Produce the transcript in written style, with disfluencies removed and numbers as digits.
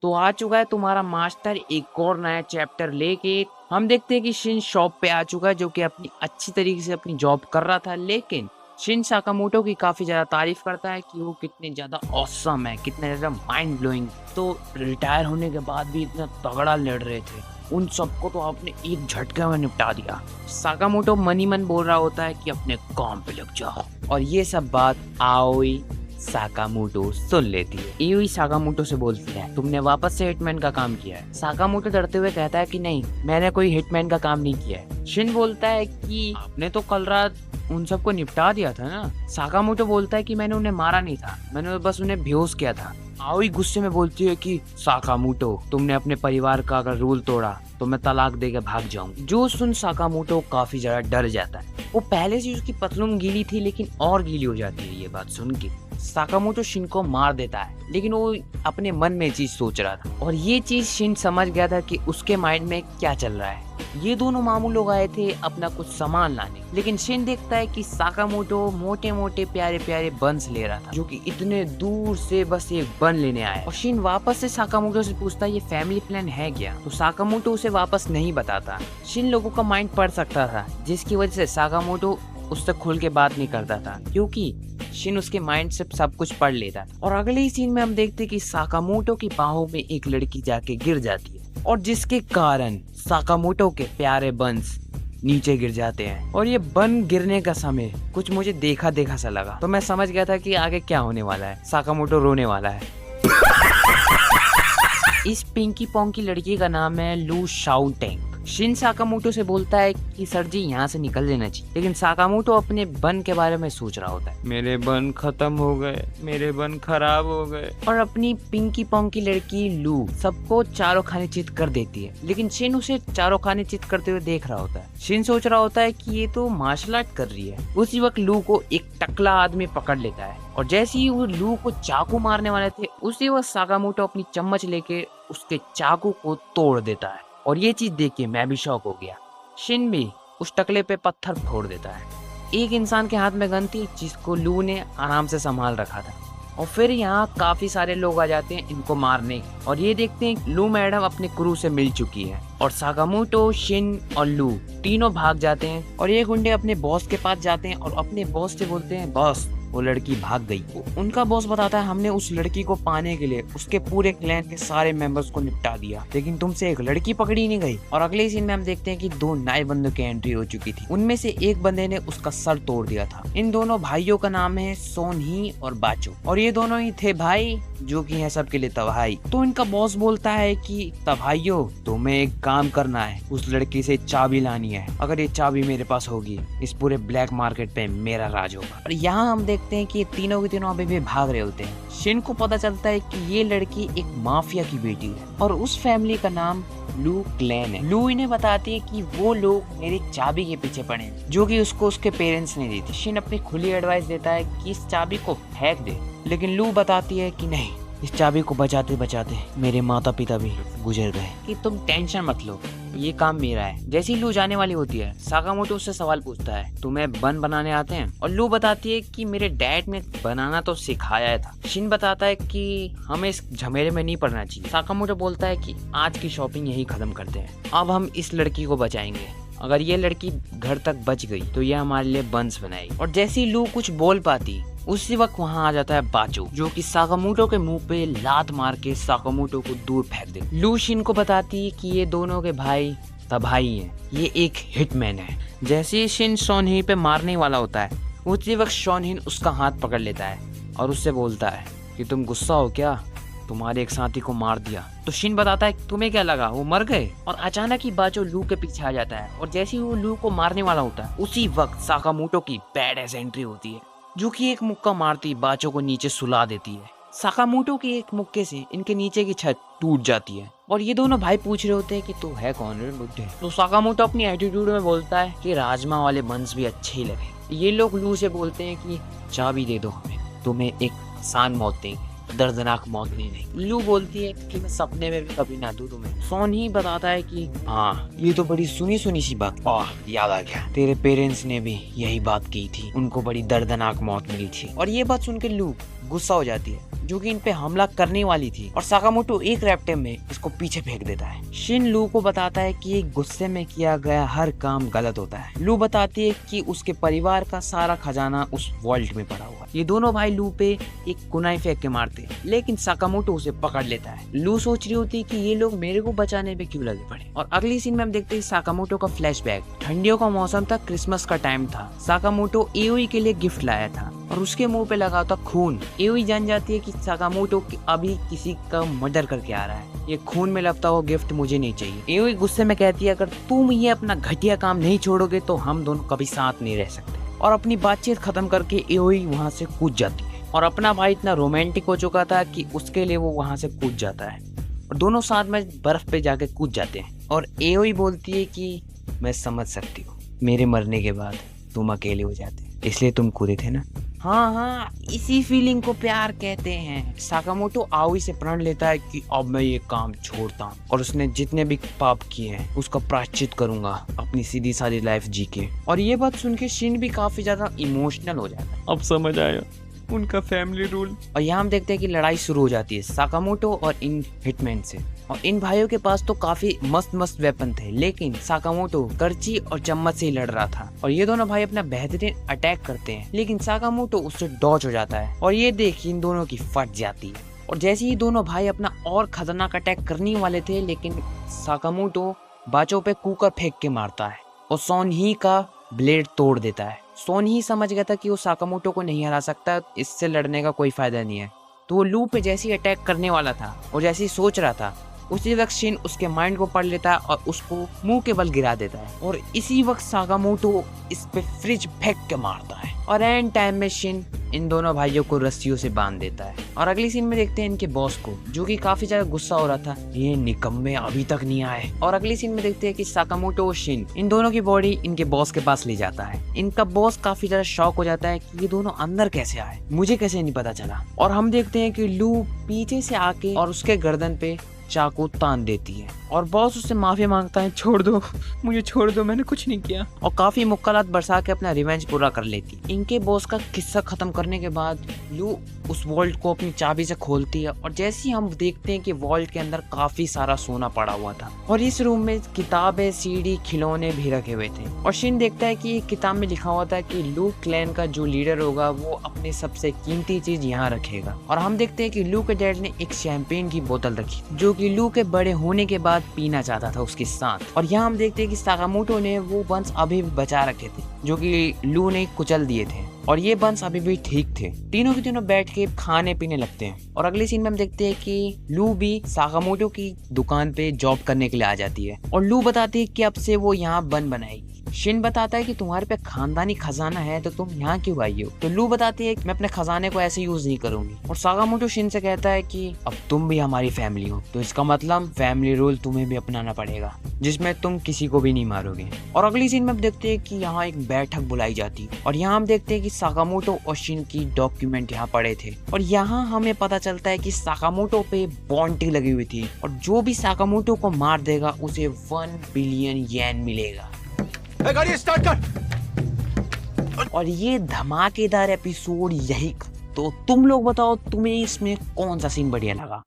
तो आ चुका है तुम्हारा मास्टर एक और नया चैप्टर लेके। हम देखते हैं कि शिन शॉप पे आ चुका है, जो कि अपनी अच्छी तरीके से अपनी जॉब कर रहा था, लेकिन शिन साकामोटो की काफी ज्यादा तारीफ करता है कि वो कितने ज्यादा ऑसम है, कितने ज्यादा माइंड ब्लोइंग। तो रिटायर होने के बाद भी इतना तगड़ा लड़ रहे थे, उन सबको तो आपने एक झटके में निपटा दिया। साकामोटो मन ही मन बोल रहा होता है कि अपने काम पे लग जाओ, और ये सब बात आओई साकामोटो सुन लेती है। एओई साकामोटो से बोलती है, तुमने वापस से हिटमैन का काम किया है। साकामोटो डरते हुए कहता है कि नहीं, मैंने कोई हिटमैन का काम नहीं किया है। शिन बोलता है कि आपने तो कल रात उन सबको निपटा दिया था ना। साकामोटो बोलता है कि मैंने उन्हें मारा नहीं था, मैंने बस उन्हें बेहोश किया था। आओई गुस्से में बोलती है कि साकामोटो, तुमने अपने परिवार का अगर रूल तोड़ा तो मैं तलाक देकर भाग जाऊंगी। जो सुन साकामोटो काफी ज्यादा डर जाता है। वो पहले से उसकी पतलून गीली थी, लेकिन और गीली हो जाती है ये बात सुन के। साकामोटो शिन को मार देता है, लेकिन वो अपने मन में चीज सोच रहा था, और ये चीज शिन समझ गया था कि उसके माइंड में क्या चल रहा है। ये दोनों मामू लोग आए थे अपना कुछ सामान लाने, लेकिन शिन देखता है कि साकामोटो मोटे मोटे प्यारे प्यारे बंस ले रहा था, जो कि इतने दूर से बस एक बन लेने आया। और शिन वापस से साकामोटो से पूछता है ये फैमिली प्लान है क्या, तो साकामोटो उसे वापस नहीं बताता। शिन लोगों का माइंड पढ़ सकता था, जिसकी वजह से साकामोटो उससे खुल के बात नहीं करता था, क्योंकि शिन उसके माइंड से सब कुछ पढ़ लेता था। और अगले ही सीन में हम देखते हैं कि साकामोटो की बाहों में एक लड़की जाके गिर जाती है, और जिसके कारण साकामोटो के प्यारे बंस नीचे गिर जाते हैं। और ये बन गिरने का समय कुछ मुझे देखा देखा सा लगा, तो मैं समझ गया था कि आगे क्या होने वाला है, साकामोटो रोने वाला है। इस पिंकी पोंकी लड़की का नाम है लू शाओटेंग। शिन साकामोटो से बोलता है कि सर जी यहाँ से निकल लेना चाहिए, लेकिन साकामोटो अपने बन के बारे में सोच रहा होता है। मेरे बन खत्म हो गए, मेरे बन खराब हो गए। और अपनी पिंकी पोंकी लड़की लू सबको चारों खाने चित कर देती है, लेकिन शिन उसे चारों खाने चित करते हुए देख रहा होता है। शिन सोच रहा होता है कि ये तो मार्शल आर्ट कर रही है। उसी वक्त लू को एक टकला आदमी पकड़ लेता है, और जैसे ही वो लू को चाकू मारने वाले थे, उसी वक्त साकामोटो अपनी चम्मच लेके उसके चाकू को तोड़ देता है। और ये चीज देख के मैं भी शॉक हो गया। शिन भी उस टकले पे पत्थर फोड़ देता है। एक इंसान के हाथ में गन थी, जिसको लू ने आराम से संभाल रखा था। और फिर यहाँ काफी सारे लोग आ जाते हैं इनको मारने, और ये देखते हैं लू मैडम अपने क्रू से मिल चुकी है। और साकामोटो, शिन और लू तीनों भाग जाते हैं, और ये गुंडे अपने बॉस के पास जाते हैं और अपने बॉस से बोलते हैं, बॉस वो लड़की भाग गई। उनका बॉस बताता है, हमने उस लड़की को पाने के लिए उसके पूरे क्लैन के सारे मेंबर्स को निपटा दिया, लेकिन तुमसे एक लड़की पकड़ी नहीं गई। और अगले सीन में हम देखते हैं कि दो नए बंदों की एंट्री हो चुकी थी। उनमें से एक बंदे ने उसका सर तोड़ दिया था। इन दोनों भाइयों का नाम है सोनही और बाचो, और ये दोनों ही थे भाई जो कि है सबके लिए तबाही। तो इनका बॉस बोलता है कि तबाहियों, तुम्हें एक काम करना है, उस लड़की से चाबी लानी है। अगर ये चाबी मेरे पास होगी, इस पूरे ब्लैक मार्केट पे मेरा राज होगा। और यहाँ हम देखते हैं कि तीनों के तीनों अभी भी भाग रहे होते हैं। शिन को पता चलता है कि ये लड़की एक माफिया की बेटी है, और उस फैमिली का नाम लू क्लैन है। लू इन्हें बताती है कि वो लोग मेरी चाबी के पीछे पड़े हैं, जो कि उसको उसके पेरेंट्स ने दी थी। शिन अपनी खुली एडवाइस देता है कि इस चाबी को फेंक दे, लेकिन लू बताती है कि नहीं, इस चाबी को बचाते बचाते मेरे माता पिता भी गुजर गए, कि तुम टेंशन मत लो, ये काम मेरा है। जैसे ही लू जाने वाली होती है, साकामोटो उससे सवाल पूछता है, तुम्हें बन बनाने आते हैं? और लू बताती है कि मेरे डैड ने बनाना तो सिखाया था। शिन बताता है कि हमें इस झमेले में नहीं पड़ना चाहिए। साकामोटो बोलता है कि आज की शॉपिंग यही खत्म करते हैं, अब हम इस लड़की को बचाएंगे। अगर ये लड़की घर तक बच गई तो ये हमारे लिए बंस बनाएगी। और जैसे ही लू कुछ बोल पाती, उसी वक्त वहाँ आ जाता है बाचो, जो कि साकामोटो के मुंह पे लात मार के साकामोटो को दूर फेंक दे। लू शिन को बताती है कि ये दोनों के भाई तबाही हैं, ये एक हिटमैन है। जैसे ही शिन शॉनही पे मारने वाला होता है, उसी वक्त शॉनहिन उसका हाथ पकड़ लेता है और उससे बोलता है कि तुम गुस्सा हो क्या, तुम्हारे एक साथी को मार दिया। तो शिन बताता है तुम्हें क्या लगा वो मर गए? और अचानक ही बाचो लू के पीछे आ जाता है, और जैसे ही वो लू को मारने वाला होता है, उसी वक्त साकामोटो की बैड एस एंट्री होती है, जो कि एक मुक्का मारती बाचो को नीचे सुला देती है। साकामोटो के एक मुक्के से इनके नीचे की छत टूट जाती है, और ये दोनों भाई पूछ रहे होते हैं कि तू है कौन रे बुड्ढे? तो साकामोटो अपनी एटीट्यूड में बोलता है कि राजमा वाले बंस भी अच्छे ही लगे। ये लोग लू से बोलते हैं कि चाबी दे दो हमें, तुम्हें एक आसान मौत देंगे, दर्दनाक मौत नहीं। लू बोलती है कि मैं सपने में भी कभी ना दूं तुम्हें। सोन ही बताता है कि हाँ, ये तो बड़ी सुनी सुनी सी बात, याद आ गया, तेरे पेरेंट्स ने भी यही बात की थी, उनको बड़ी दर्दनाक मौत मिली थी। और ये बात सुनकर लू गुस्सा हो जाती है जो कि इन पे हमला करने वाली थी और साकामोटो एक रैप्टे में इसको पीछे फेंक देता है। शिन लू को बताता है कि गुस्से में किया गया हर काम गलत होता है। लू बताती है कि उसके परिवार का सारा खजाना उस वॉल्ट में पड़ा हुआ है। ये दोनों भाई लू पे एक कुनाई फेंक के मारते हैं लेकिन साकामोटो उसे पकड़ लेता है। लू सोच रही होती है कि ये लोग मेरे को बचाने पे क्यों लगे पड़े। और अगली सीन में हम देखते हैं साकामोटो का फ्लैशबैक। ठंडियों का मौसम था, क्रिसमस का टाइम था। साकामोटो एओई के लिए गिफ्ट लाया था और उसके मुंह पे लगा था खून। एओई जान जाती है कि साकामोटो अभी किसी का मर्डर करके आ रहा है। ये खून में लपटा हुआ गिफ्ट मुझे नहीं चाहिए। एओई गुस्से में कहती है अगर तुम ये अपना घटिया काम नहीं छोड़ोगे तो हम दोनों कभी साथ नहीं रह सकते। और अपनी बातचीत खत्म करके एओई वहाँ से कूद जाती है और अपना भाई इतना रोमांटिक हो चुका था कि उसके लिए वो वहाँ से कूद जाता है और दोनों साथ में बर्फ पे जाके कूद जाते हैं। और एओई बोलती है कि मैं समझ सकती हूँ, मेरे मरने के बाद तुम अकेले हो जाते इसलिए तुम कूदे थे ना। हाँ, इसी फीलिंग को प्यार कहते हैं। साकामोटो आओई से प्रण लेता है कि अब मैं ये काम छोड़ता हूँ और उसने जितने भी पाप किए हैं उसका प्रायश्चित करूंगा अपनी सीधी सादी लाइफ जी के। और ये बात सुन के शिन भी काफी ज्यादा इमोशनल हो जाता है। अब समझ आया उनका फैमिली रूल। और यहाँ हम देखते हैं कि लड़ाई शुरू हो जाती है साकामोटो और इन हिटमैन से। और इन भाइयों के पास तो काफी मस्त मस्त वेपन थे लेकिन साकामोटो करची और चम्मच से ही लड़ रहा था। और ये दोनों भाई अपना बेहतरीन अटैक करते हैं लेकिन साकामोटो उससे डॉज हो जाता है और ये देख इन दोनों की फट जाती है। और जैसे ही दोनों भाई अपना और खतरनाक अटैक करने वाले थे लेकिन साकामोटो बाचों पे कुकर फेंक के मारता है और सोनही का ब्लेड तोड़ देता है। सोनही समझ गया था कि वो साकामोटो को नहीं हरा सकता, इससे लड़ने का कोई फायदा नहीं है। तो वो लू पे जैसे ही अटैक करने वाला था और जैसे ही सोच रहा था उसी वक्त शिन उसके माइंड को पढ़ लेता है और उसको मुंह के बल गिरा देता है। और इसी वक्त साकामोटो इस पे फ्रिज फेंक के मारता है और एंड टाइम में शिन इन दोनों भाइयों को रस्सियों से बांध देता है। और अगली सीन में देखते हैं इनके बॉस को जो कि काफी ज्यादा गुस्सा हो रहा था, ये निकम्मे अभी तक नहीं आए। और अगली सीन में देखते हैं कि साकामोटो और शिन इन दोनों की बॉडी इनके बॉस के पास ले जाता है। इनका बॉस काफी ज्यादा शॉक हो जाता है कि ये दोनों अंदर कैसे आए, मुझे कैसे नहीं पता चला। और हम देखते हैं कि लू पीछे से आके और उसके गर्दन पे चाकू तान देती है और बॉस उससे माफी मांगता है, छोड़ दो मुझे, छोड़ दो, मैंने कुछ नहीं किया। और काफी मुक्कालात बरसा के अपना रिवेंज पूरा कर लेती। इनके बॉस का किस्सा खत्म करने के बाद लू उस वॉल्ट को अपनी चाबी से खोलती है और जैसे ही हम देखते हैं कि वॉल्ट के अंदर काफी सारा सोना पड़ा हुआ था और इस रूम में किताबें, सीडी, खिलौने भी रखे हुए थे। और शिन देखता है कि किताब में लिखा हुआ था कि लू क्लैन का जो लीडर होगा वो अपने सबसे कीमती चीज यहाँ रखेगा। और हम देखते हैं कि लू के डैड ने एक शैंपेन की बोतल रखी जो कि लू के बड़े होने के बाद पीना चाहता था उसके साथ। और यहाँ हम देखते हैं कि साकामोटो ने वो बंस अभी बचा रखे थे जो कि लू ने कुचल दिए थे और ये बंस अभी भी ठीक थे। तीनों के तीनों बैठ के खाने पीने लगते हैं। और अगले सीन में हम देखते हैं कि लू भी साकामोटो की दुकान पे जॉब करने के लिए आ जाती है और लू बताती है कि अब से वो यहाँ बन बनाएगी। शिन बताता है कि तुम्हारे पे खानदानी खजाना है तो तुम यहाँ क्यों आई हो। तो लू बताती है कि मैं अपने खजाने को ऐसे यूज नहीं करूंगी। और साकामोटो शिन से कहता है कि अब तुम भी हमारी फैमिली हो तो इसका मतलब फैमिली रूल तुम्हें भी अपनाना पड़ेगा जिसमें तुम किसी को भी नहीं मारोगे। और अगली सीन में हम देखते हैं कि यहाँ एक बैठक बुलाई जाती है और यहाँ हम देखते हैं कि साकामोटो और शिन की डॉक्यूमेंट यहाँ पड़े थे और यहाँ हमें पता चलता है कि साकामोटो पे बॉन्टी लगी हुई थी और जो भी साकामोटो को मार देगा उसे 1 बिलियन येन मिलेगा। गाड़ी स्टार्ट कर। और ये धमाकेदार एपिसोड यही। तो तुम लोग बताओ तुम्हें इसमें कौन सा सीन बढ़िया लगा।